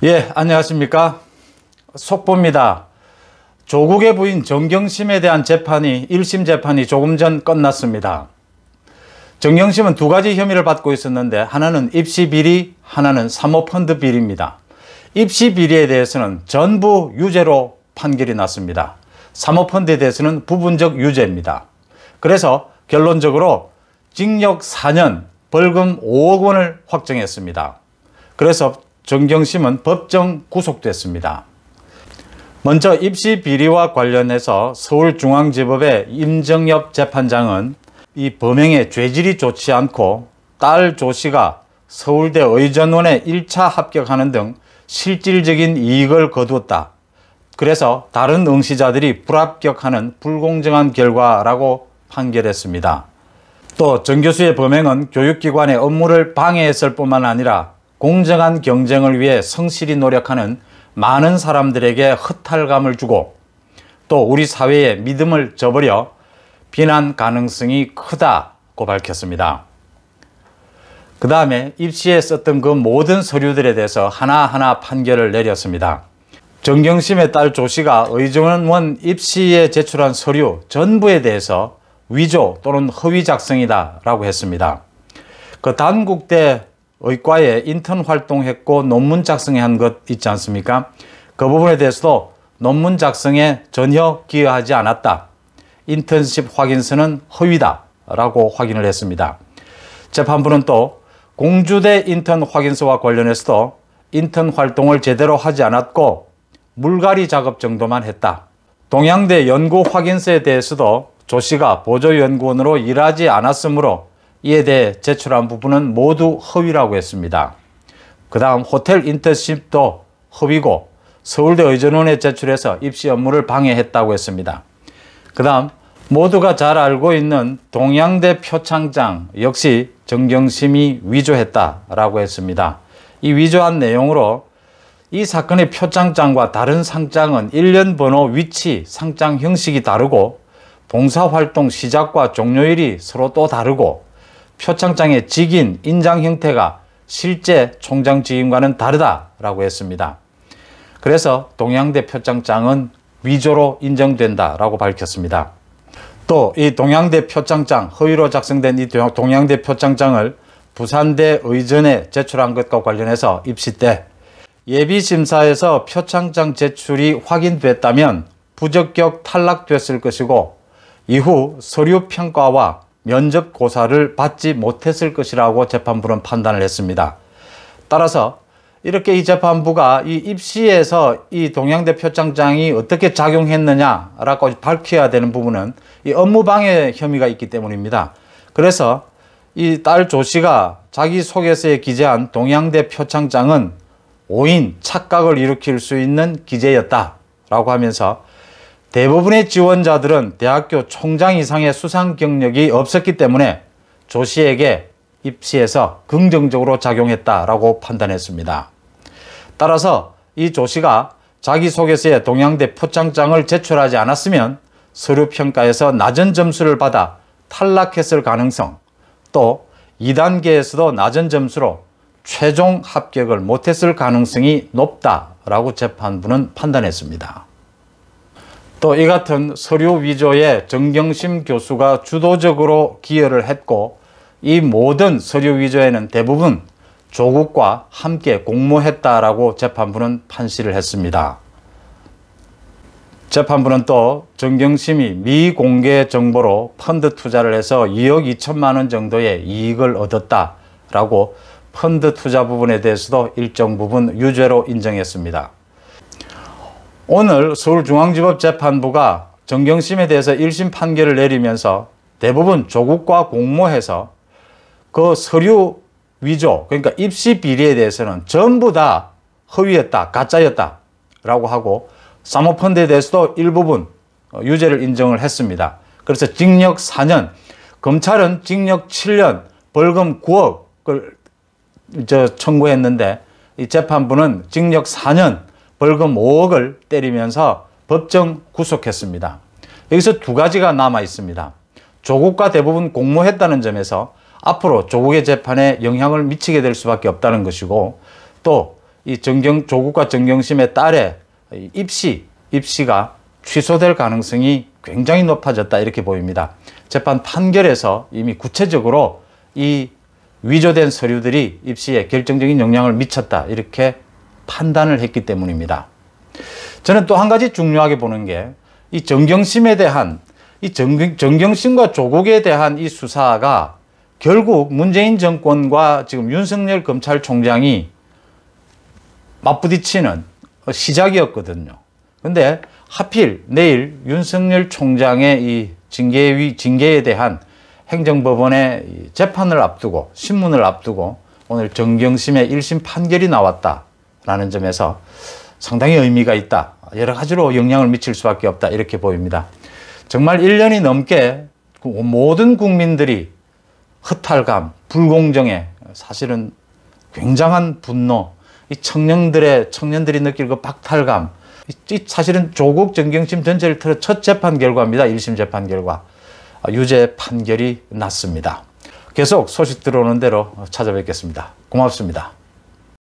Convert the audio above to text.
예, 안녕하십니까. 속보입니다. 조국의 부인 정경심에 대한 재판이 1심 재판이 조금 전 끝났습니다. 정경심은 두 가지 혐의를 받고 있었는데 하나는 입시 비리, 하나는 사모펀드 비리입니다. 입시 비리에 대해서는 전부 유죄로 판결이 났습니다. 사모펀드에 대해서는 부분적 유죄입니다. 그래서 결론적으로 징역 4년, 벌금 5억 원을 확정했습니다. 그래서 정경심은 법정 구속됐습니다. 먼저 입시 비리와 관련해서 서울중앙지법의 임정엽 재판장은 이 범행의 죄질이 좋지 않고 딸 조 씨가 서울대 의전원에 1차 합격하는 등 실질적인 이익을 거두었다. 그래서 다른 응시자들이 불합격하는 불공정한 결과라고 판결했습니다. 또 정 교수의 범행은 교육기관의 업무를 방해했을 뿐만 아니라 공정한 경쟁을 위해 성실히 노력하는 많은 사람들에게 허탈감을 주고 또 우리 사회의 믿음을 저버려 비난 가능성이 크다고 밝혔습니다. 그 다음에 입시에 썼던 그 모든 서류들에 대해서 하나하나 판결을 내렸습니다. 정경심의 딸 조 씨가 의정원 입시에 제출한 서류 전부에 대해서 위조 또는 허위 작성이다 라고 했습니다. 그 단국대 의과에 인턴 활동했고 논문 작성한 것 있지 않습니까? 그 부분에 대해서도 논문 작성에 전혀 기여하지 않았다. 인턴십 확인서는 허위다 라고 확인을 했습니다. 재판부는 또 공주대 인턴 확인서와 관련해서도 인턴 활동을 제대로 하지 않았고 물갈이 작업 정도만 했다. 동양대 연구 확인서에 대해서도 조 씨가 보조연구원으로 일하지 않았으므로 이에 대해 제출한 부분은 모두 허위라고 했습니다. 그 다음 호텔 인턴십도 허위고 서울대 의전원에 제출해서 입시 업무를 방해했다고 했습니다. 그 다음 모두가 잘 알고 있는 동양대 표창장 역시 정경심이 위조했다라고 했습니다. 이 위조한 내용으로 이 사건의 표창장과 다른 상장은 일련 번호, 위치, 상장 형식이 다르고 봉사활동 시작과 종료일이 서로 또 다르고 표창장의 직인, 인장 형태가 실제 총장 직인과는 다르다라고 했습니다. 그래서 동양대 표창장은 위조로 인정된다라고 밝혔습니다. 또 이 동양대 표창장, 허위로 작성된 이 동양대 표창장을 부산대 의전에 제출한 것과 관련해서 입시 때 예비심사에서 표창장 제출이 확인됐다면 부적격 탈락됐을 것이고 이후 서류평가와 면접고사를 받지 못했을 것이라고 재판부는 판단을 했습니다. 따라서 이렇게 이 재판부가 이 입시에서 이 동양대 표창장이 어떻게 작용했느냐라고 밝혀야 되는 부분은 이 업무방해 혐의가 있기 때문입니다. 그래서 이 딸 조 씨가 자기소개서에 기재한 동양대 표창장은 오인, 착각을 일으킬 수 있는 기재였다라고 하면서 대부분의 지원자들은 대학교 총장 이상의 수상 경력이 없었기 때문에 조 씨에게 입시에서 긍정적으로 작용했다라고 판단했습니다. 따라서 이 조 씨가 자기소개서에 동양대 표창장을 제출하지 않았으면 서류평가에서 낮은 점수를 받아 탈락했을 가능성, 또 2단계에서도 낮은 점수로 최종 합격을 못했을 가능성이 높다라고 재판부는 판단했습니다. 또 이 같은 서류 위조에 정경심 교수가 주도적으로 기여를 했고 이 모든 서류 위조에는 대부분 조국과 함께 공모했다라고 재판부는 판시를 했습니다. 재판부는 또 정경심이 미공개 정보로 펀드 투자를 해서 2억 2천만 원 정도의 이익을 얻었다라고 펀드 투자 부분에 대해서도 일정 부분 유죄로 인정했습니다. 오늘 서울중앙지법 재판부가 정경심에 대해서 1심 판결을 내리면서 대부분 조국과 공모해서 그 서류 위조, 그러니까 입시 비리에 대해서는 전부 다 허위였다, 가짜였다 라고 하고 사모펀드에 대해서도 일부분 유죄를 인정을 했습니다. 그래서 징역 4년, 검찰은 징역 7년, 벌금 9억을 청구했는데 이 재판부는 징역 4년, 벌금 5억을 때리면서 법정 구속했습니다. 여기서 두 가지가 남아 있습니다. 조국과 대부분 공모했다는 점에서 앞으로 조국의 재판에 영향을 미치게 될 수밖에 없다는 것이고 또 이 조국과 정경심의 딸의 입시가 취소될 가능성이 굉장히 높아졌다 이렇게 보입니다. 재판 판결에서 이미 구체적으로 이 위조된 서류들이 입시에 결정적인 영향을 미쳤다 이렇게 판단을 했기 때문입니다. 저는 또 한 가지 중요하게 보는 게 이 정경심에 대한 정경심과 조국에 대한 이 수사가 결국 문재인 정권과 지금 윤석열 검찰총장이 맞부딪히는 시작이었거든요. 근데 하필 내일 윤석열 총장의 이 징계에 대한 행정법원의 재판을 앞두고 신문을 앞두고 오늘 정경심의 1심 판결이 나왔다라는 점에서 상당히 의미가 있다. 여러 가지로 영향을 미칠 수밖에 없다. 이렇게 보입니다. 정말 1년이 넘게 모든 국민들이 허탈감, 불공정에 사실은 굉장한 분노, 이 청년들이 느낄 그 박탈감, 사실은 조국 정경심 전체를 틀어 첫 재판 결과입니다. 1심 재판 결과. 유죄 판결이 났습니다. 계속 소식 들어오는 대로 찾아뵙겠습니다. 고맙습니다.